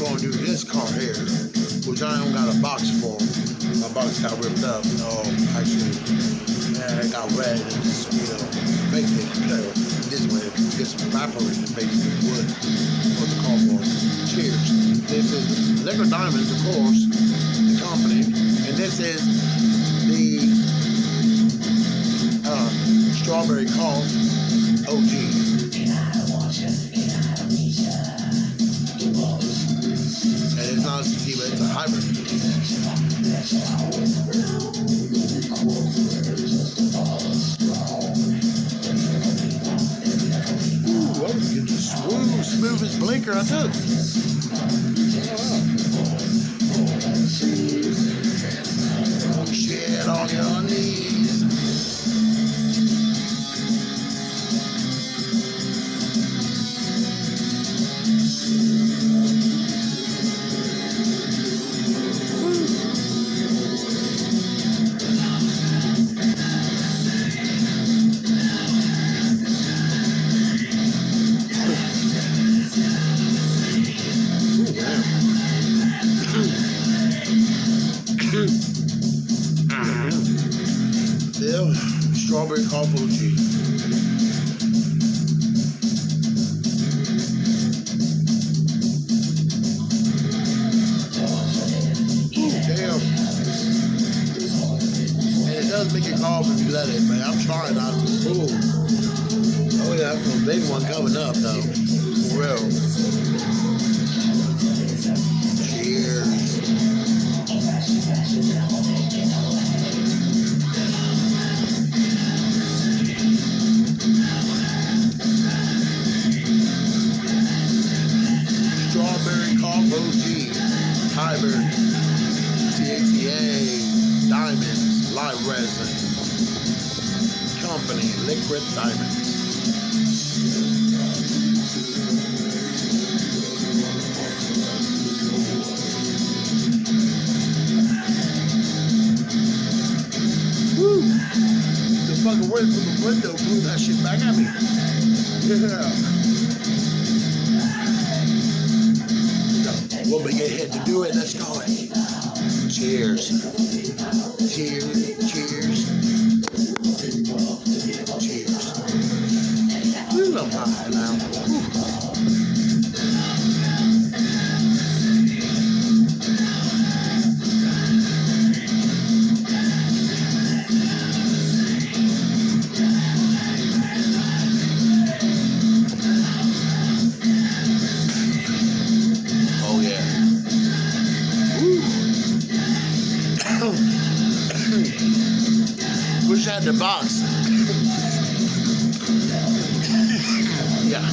gonna do this car here, which I don't got a box for. My box got ripped up. Actually, yeah, it got red and just, basically this way it gets evaporated, basically wood or the cardboard. Cheers. This is Liquid Diamonds, of course, the company, and this is the Strawberry Cough OG. And it's not a sativa, it's a hybrid. Ooh, I was getting the smoothest blinker I took. Oh shit, I'll get on these. Yeah, Strawberry Cough OG. Damn. And it does make it cough if you let it, man. I'm trying not to. Ooh. Oh yeah, that's a big one coming up though. For real. Cheers. Strawberry Cough OG, hybrid, THCA, diamonds, live resin, company, Liquid Diamonds. Woo! The fucking wind from the window blew that shit back at me. Yeah. We'll get hit to do it. Let's go. Cheers. Cheers. Cheers. Cheers. Ooh, I'm high now. Oh yeah. Wish I had the box. Yeah.